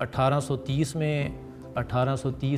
1830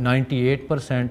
98%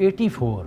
84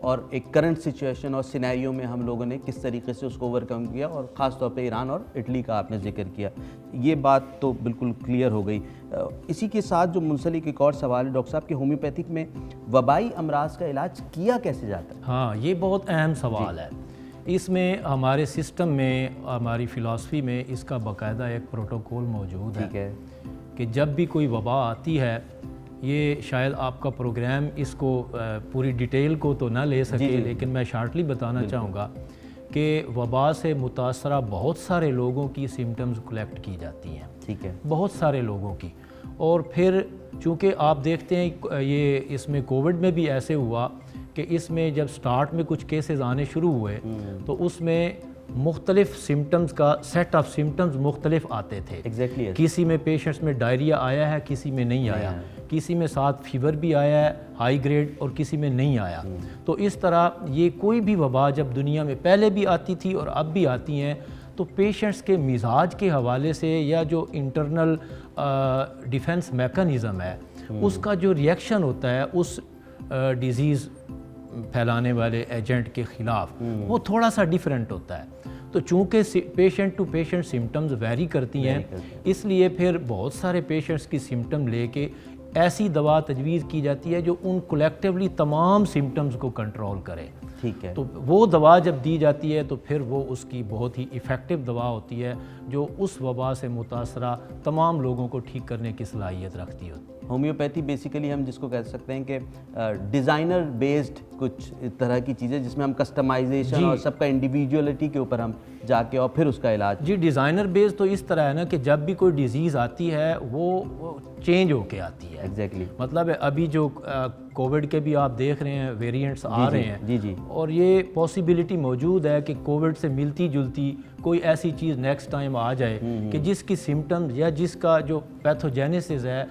اور ایک current situation اور سینیریو میں ہم لوگوں نے کس طریقے سے اس کو اوورکم کیا، اور خاص طور پہ ایران اور اٹلی کا آپ نے ذکر کیا. یہ بات تو بالکل کلیئر ہو گئی. اسی کے ساتھ جو منسلک ایک اور سوال ہے ڈاکٹر صاحب کہ ہومیوپیتھک میں وبائی امراض کا علاج کیا کیسے جاتا ہے؟ ہاں، یہ بہت اہم سوال ہے. اس میں ہمارے سسٹم میں، ہماری فلاسفی میں اس کا باقاعدہ ایک پروٹوکول موجود ہے. ٹھیک ہے کہ جب بھی کوئی وبا آتی ہے، یہ شاید آپ کا پروگرام اس کو پوری ڈیٹیل کو تو نہ لے سکے، لیکن میں شارٹلی بتانا چاہوں گا کہ وبا سے متاثرہ بہت سارے لوگوں کی سمٹمز کلیکٹ کی جاتی ہیں. ٹھیک ہے. بہت سارے لوگوں کی. اور پھر چونکہ آپ دیکھتے ہیں یہ اس میں کووڈ میں بھی ایسے ہوا کہ اس میں جب سٹارٹ میں کچھ کیسز آنے شروع ہوئے تو اس میں مختلف سمٹمز کا سیٹ آف سمٹمز مختلف آتے تھے. ایگزیکٹلی. کسی میں پیشنٹس میں ڈائریا آیا ہے، کسی میں نہیں آیا، کسی میں ساتھ فیور بھی آیا ہے ہائی گریڈ اور کسی میں نہیں آیا. تو اس طرح یہ کوئی بھی وبا جب دنیا میں پہلے بھی آتی تھی اور اب بھی آتی ہیں تو پیشنٹس کے مزاج کے حوالے سے یا جو انٹرنل ڈیفنس میکانزم ہے اس کا جو ریئیکشن ہوتا ہے اس ڈیزیز پھیلانے والے ایجنٹ کے خلاف وہ تھوڑا سا ڈیفرنٹ ہوتا ہے. تو چونکہ patient to patient symptoms vary کرتی ہیں، اس لیے پھر بہت سارے پیشنٹس کی سمٹم لے کے ایسی دوا تجویز کی جاتی ہے جو ان کولیکٹیولی تمام سمٹمز کو کنٹرول کرے. ٹھیک ہے. تو وہ دوا جب دی جاتی ہے تو پھر وہ اس کی بہت ہی ایفیکٹو دوا ہوتی ہے جو اس وبا سے متاثرہ تمام لوگوں کو ٹھیک کرنے کی صلاحیت رکھتی ہے. ہومیوپیتھی بیسیکلی ہم جس کو کہہ سکتے ہیں کہ ڈیزائنر بیسڈ کچھ طرح کی چیزیں جس میں ہم کسٹمائزیشن اور سب کا انڈیویجولیٹی کے اوپر ہم جا کے اور پھر اس کا علاج. جی، ڈیزائنر بیس تو اس طرح ہے نا کہ جب بھی کوئی ڈیزیز آتی ہے وہ چینج ہو کے آتی ہے. ایگزیکٹلی. مطلب ابھی جو کووڈ کے بھی آپ دیکھ رہے ہیں ویریئنٹس آ رہے ہیں. جی. اور یہ پاسبلٹی موجود ہے کہ کووڈ سے ملتی جلتی کوئی ایسی چیز نیکسٹ ٹائم آ جائے کہ جس کی سمٹمز یا جس کا جو پیتھوجینیسس ہے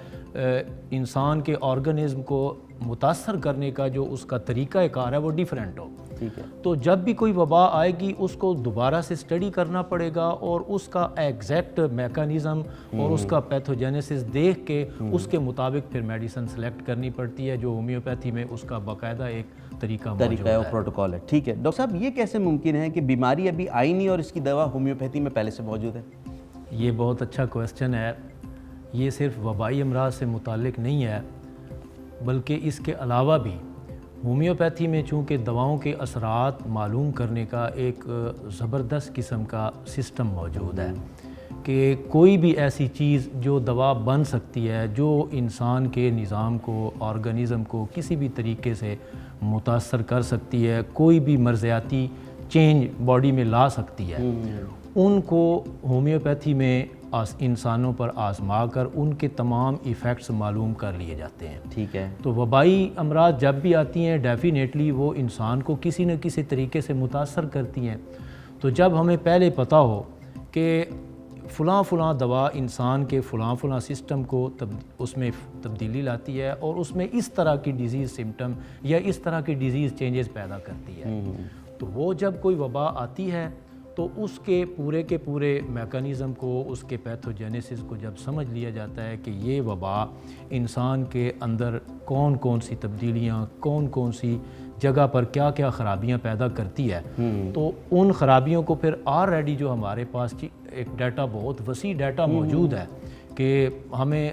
انسان کے آرگنزم کو متاثر کرنے کا جو اس کا طریقہ کار ہے وہ ڈیفرنٹ ہو. ٹھیک ہے. تو جب بھی کوئی وبا آئے گی اس کو دوبارہ سے اسٹڈی کرنا پڑے گا اور اس کا ایگزیکٹ میکانزم اور اس کا پیتھوجینیسس دیکھ کے اس کے مطابق پھر میڈیسن سلیکٹ کرنی پڑتی ہے جو ہومیوپیتھی میں اس کا باقاعدہ ایک طریقہ ہے اور پروٹوکول ہے. ٹھیک ہے. ڈاکٹر صاحب یہ کیسے ممکن ہے کہ بیماری ابھی آئی نہیں اور اس کی دوا ہومیوپیتھی میں پہلے سے موجود ہے؟ یہ بہت اچھا کویسچن ہے. یہ صرف وبائی امراض سے متعلق نہیں ہے بلکہ اس کے علاوہ بھی ہومیوپیتھی میں چونکہ دواؤں کے اثرات معلوم کرنے کا ایک زبردست قسم کا سسٹم موجود ہے کہ کوئی بھی ایسی چیز جو دوا بن سکتی ہے جو انسان کے نظام کو آرگنزم کو کسی بھی طریقے سے متاثر کر سکتی ہے، کوئی بھی مرضیاتی چینج باڈی میں لا سکتی ہے، ان کو ہومیوپیتھی میں انسانوں پر آزما کر ان کے تمام ایفیکٹس معلوم کر لیے جاتے ہیں. ٹھیک ہے. تو وبائی امراض جب بھی آتی ہیں ڈیفینیٹلی وہ انسان کو کسی نہ کسی طریقے سے متاثر کرتی ہیں. تو جب ہمیں پہلے پتہ ہو کہ فلاں دوا انسان کے فلاں سسٹم کو اس میں تبدیلی لاتی ہے اور اس میں اس طرح کی ڈیزیز سمٹم یا اس طرح کی ڈیزیز چینجز پیدا کرتی ہے، تو وہ جب کوئی وبا آتی ہے تو اس کے پورے میکانزم کو، اس کے پیتھوجینیسس کو جب سمجھ لیا جاتا ہے کہ یہ وبا انسان کے اندر کون سی تبدیلیاں، کون سی جگہ پر کیا خرابیاں پیدا کرتی ہے، تو ان خرابیوں کو پھر آلریڈی جو ہمارے پاس ایک ڈیٹا، بہت وسیع ڈیٹا موجود ہے کہ ہمیں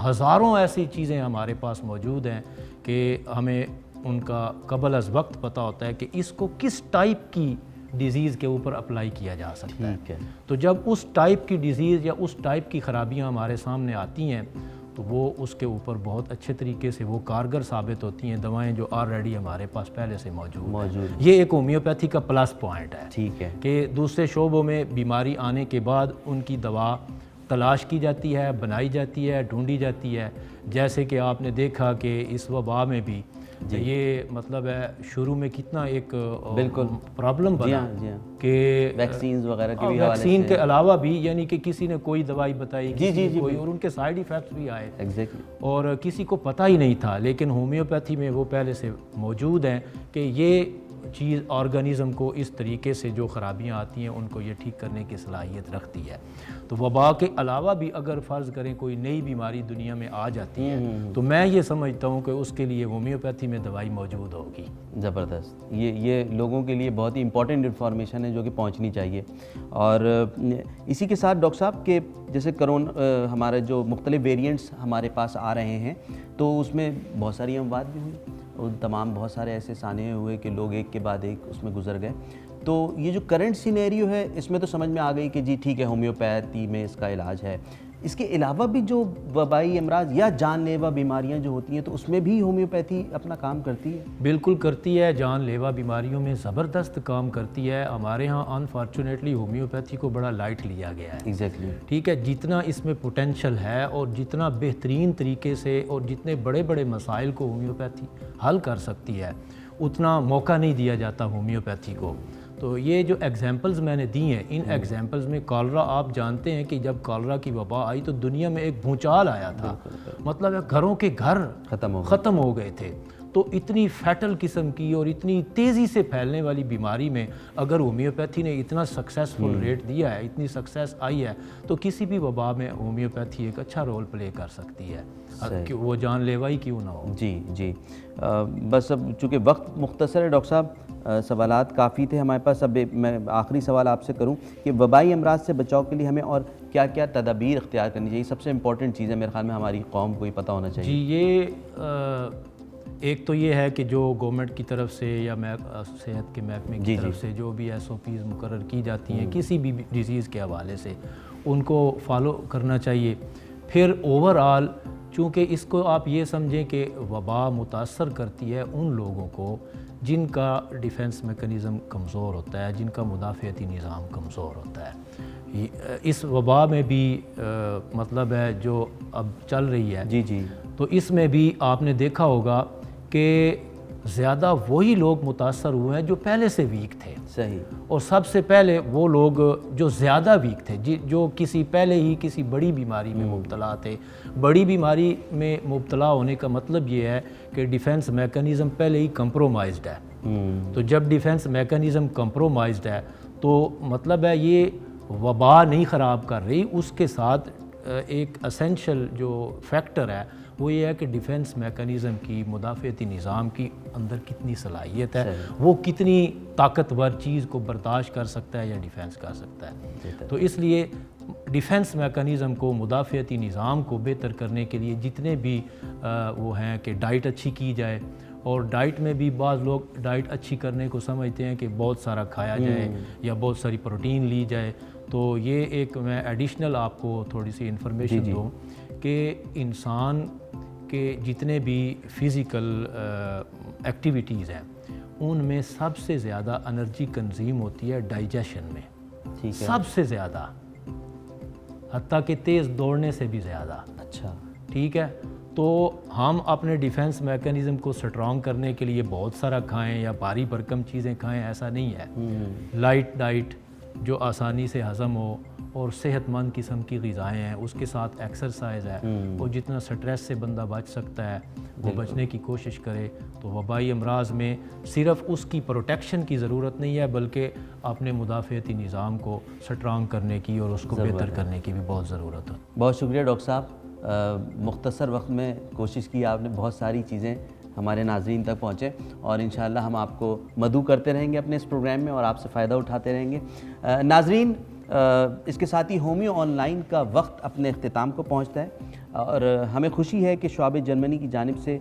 ہزاروں ایسی چیزیں ہمارے پاس موجود ہیں کہ ہمیں ان کا قبل از وقت پتہ ہوتا ہے کہ اس کو کس ٹائپ کی ڈیزیز کے اوپر اپلائی کیا جا سکتا ہے. تو جب اس ٹائپ کی ڈیزیز یا اس ٹائپ کی خرابیاں ہمارے سامنے آتی ہیں تو وہ اس کے اوپر بہت اچھے طریقے سے وہ کارگر ثابت ہوتی ہیں دوائیں جو آلریڈی ہمارے پاس پہلے سے موجود ہیں. یہ ایک ہومیوپیتھی کا پلس پوائنٹ ہے. ٹھیک ہے. کہ دوسرے شعبوں میں بیماری آنے کے بعد ان کی دوا تلاش کی جاتی ہے، بنائی جاتی ہے، ڈھونڈی جاتی ہے. جیسے کہ آپ نے دیکھا کہ اس وبا میں بھی یہ مطلب ہے شروع میں کتنا ایک پرابلم بنا کہ ویکسینز وغیرہ کے بھی ویکسین کے علاوہ بھی یعنی کہ کسی نے کوئی دوائی بتائی کوئی اور ان کے سائیڈ ایفیکٹس بھی آئے اور کسی کو پتہ ہی نہیں تھا، لیکن ہومیوپیتھی میں وہ پہلے سے موجود ہیں کہ یہ چیز آرگنزم کو اس طریقے سے جو خرابیاں آتی ہیں ان کو یہ ٹھیک کرنے کی صلاحیت رکھتی ہے. تو وبا کے علاوہ بھی اگر فرض کریں کوئی نئی بیماری دنیا میں آ جاتی ہے تو میں یہ سمجھتا ہوں کہ اس کے لیے ہومیوپیتھی میں دوائی موجود ہوگی. زبردست. یہ لوگوں کے لیے بہت ہی امپورٹنٹ انفارمیشن ہے جو کہ پہنچنی چاہیے. اور اسی کے ساتھ ڈاکٹر صاحب کہ جیسے ہمارے جو مختلف ویریئنٹس ہمارے پاس آ رہے ہیں تو اس میں بہت ساری اموات بھی ہوئی اور تمام بہت سارے ایسے سانحے ہوئے کہ لوگ ایک کے بعد ایک اس میں گزر گئے. تو یہ جو کرنٹ سینیریو ہے اس میں تو سمجھ میں آ گئی کہ جی ٹھیک ہے ہومیوپیتھی میں اس کا علاج ہے. اس کے علاوہ بھی جو وبائی امراض یا جان لیوا بیماریاں جو ہوتی ہیں تو اس میں بھی ہومیوپیتھی اپنا کام کرتی ہے؟ بالکل کرتی ہے. جان لیوا بیماریوں میں زبردست کام کرتی ہے. ہمارے ہاں انفارچونیٹلی ہومیوپیتھی کو بڑا لائٹ لیا گیا ہے. ایگزیکٹلی. ٹھیک ہے. جتنا اس میں پوٹینشل ہے اور جتنا بہترین طریقے سے اور جتنے بڑے بڑے مسائل کو ہومیوپیتھی حل کر سکتی ہے اتنا موقع نہیں دیا جاتا ہومیوپیتھی کو. تو یہ جو ایگزامپلز میں نے دی ہیں ان ایگزامپلز میں کالرا، آپ جانتے ہیں کہ جب کالرا کی وبا آئی تو دنیا میں ایک بھونچال آیا تھا. مطلب ہے گھروں کے گھر ختم ہو گئے تھے. تو اتنی فیٹل قسم کی اور اتنی تیزی سے پھیلنے والی بیماری میں اگر ہومیوپیتھی نے اتنا سکسیسفل ریٹ دیا ہے، اتنی سکسیس آئی ہے، تو کسی بھی وبا میں ہومیوپیتھی ایک اچھا رول پلے کر سکتی ہے. وہ جان لیوا ہی کیوں نہ ہو. جی. بس اب چونکہ وقت مختصر ہے ڈاکٹر صاحب، سوالات کافی تھے ہمارے پاس. اب میں آخری سوال آپ سے کروں کہ وبائی امراض سے بچاؤ کے لیے ہمیں اور کیا کیا تدابیر اختیار کرنی چاہیے؟ سب سے امپورٹنٹ چیز ہے میرے خیال میں ہماری قوم کو ہی پتہ ہونا چاہیے. جی یہ ایک تو یہ ہے کہ جو گورنمنٹ کی طرف سے یا صحت کے محکمے کی طرف سے جو بھی ایس او پیز مقرر کی جاتی ہیں کسی بھی ڈیزیز کے حوالے سے ان کو فالو کرنا چاہیے. پھر اوور آل چونکہ اس کو آپ یہ سمجھیں کہ وبا متاثر کرتی ہے ان لوگوں کو جن کا ڈیفنس میکنزم کمزور ہوتا ہے، جن کا مدافعتی نظام کمزور ہوتا ہے. اس وبا میں بھی مطلب ہے جو اب چل رہی ہے جی تو اس میں بھی آپ نے دیکھا ہوگا کہ زیادہ وہی لوگ متاثر ہوئے ہیں جو پہلے سے ویک تھے. صحیح. اور سب سے پہلے وہ لوگ جو زیادہ ویک تھے، جو پہلے ہی کسی بڑی بیماری میں مبتلا تھے. بڑی بیماری میں مبتلا ہونے کا مطلب یہ ہے کہ ڈیفنس میکنزم پہلے ہی کمپرومائزڈ ہے. تو جب ڈیفنس میکنزم کمپرومائزڈ ہے تو مطلب ہے یہ وبا نہیں خراب کر رہی، اس کے ساتھ ایک اسینشل جو فیکٹر ہے وہ یہ ہے کہ ڈیفنس میکنزم کی، مدافعتی نظام کی اندر کتنی صلاحیت ہے، وہ کتنی طاقتور چیز کو برداشت کر سکتا ہے یا ڈیفنس کر سکتا ہے. تو اس لیے ڈیفنس میکنزم کو، مدافعتی نظام کو بہتر کرنے کے لیے جتنے بھی وہ ہیں کہ ڈائٹ اچھی کی جائے. اور ڈائٹ میں بھی بعض لوگ ڈائٹ اچھی کرنے کو سمجھتے ہیں کہ بہت سارا کھایا جائے یا بہت ساری پروٹین لی جائے. تو یہ ایک میں ایڈیشنل آپ کو تھوڑی سی انفارمیشن دوں کہ انسان کے جتنے بھی فزیکل ایکٹیویٹیز ہیں ان میں سب سے زیادہ انرجی کنزیوم ہوتی ہے ڈائجیشن میں. سب سے زیادہ، حتیٰ کہ تیز دوڑنے سے بھی زیادہ. اچھا. ٹھیک ہے. تو ہم اپنے ڈیفنس میکنزم کو سٹرونگ کرنے کے لیے بہت سارا کھائیں یا بھاری بھرکم چیزیں کھائیں، ایسا نہیں ہے. لائٹ ڈائٹ جو آسانی سے ہضم ہو اور صحت مند قسم کی غذائیں ہیں، اس کے ساتھ ایکسرسائز ہے، اور جتنا سٹریس سے بندہ بچ سکتا ہے وہ بچنے کی کوشش کرے. تو وبائی امراض میں صرف اس کی پروٹیکشن کی ضرورت نہیں ہے بلکہ اپنے مدافعتی نظام کو سٹرونگ کرنے کی اور اس کو بہتر کرنے کی بھی بہت ضرورت ہے. بہت شکریہ ڈاکٹر صاحب. مختصر وقت میں کوشش کی آپ نے بہت ساری چیزیں ہمارے ناظرین تک پہنچے، اور انشاءاللہ ہم آپ کو مدعو کرتے رہیں گے اپنے اس پروگرام میں اور آپ سے فائدہ اٹھاتے رہیں گے. ناظرین، اس کے ساتھ ہی ہومیو آن لائن کا وقت اپنے اختتام کو پہنچتا ہے، اور ہمیں خوشی ہے کہ شعبہ جرمنی کی جانب سے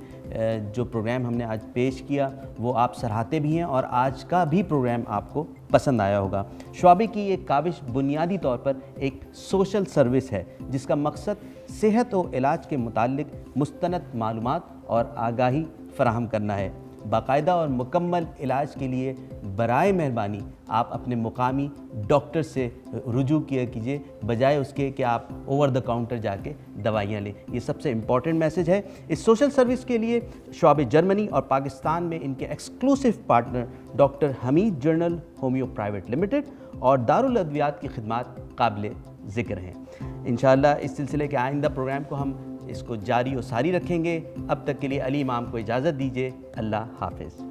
جو پروگرام ہم نے آج پیش کیا وہ آپ سراہتے بھی ہیں، اور آج کا بھی پروگرام آپ کو پسند آیا ہوگا. شعبے کی یہ کاوش بنیادی طور پر ایک سوشل سروس ہے جس کا مقصد صحت و علاج کے متعلق مستند معلومات اور آگاہی فراہم کرنا ہے. باقاعدہ اور مکمل علاج کے لیے برائے مہربانی آپ اپنے مقامی ڈاکٹر سے رجوع کیا کیجیے، بجائے اس کے کہ آپ اوور دا کاؤنٹر جا کے دوائیاں لیں. یہ سب سے امپورٹنٹ میسج ہے. اس سوشل سروس کے لیے شعبہ جرمنی اور پاکستان میں ان کے ایکسکلوسیو پارٹنر ڈاکٹر حمید جنرل ہومیو پرائیویٹ لمیٹڈ اور دارالادویات کی خدمات قابل ذکر ہیں. انشاءاللہ اس سلسلے کے آئندہ پروگرام کو ہم اس کو جاری و ساری رکھیں گے. اب تک کے لیے علی امام کو اجازت دیجیے. اللہ حافظ.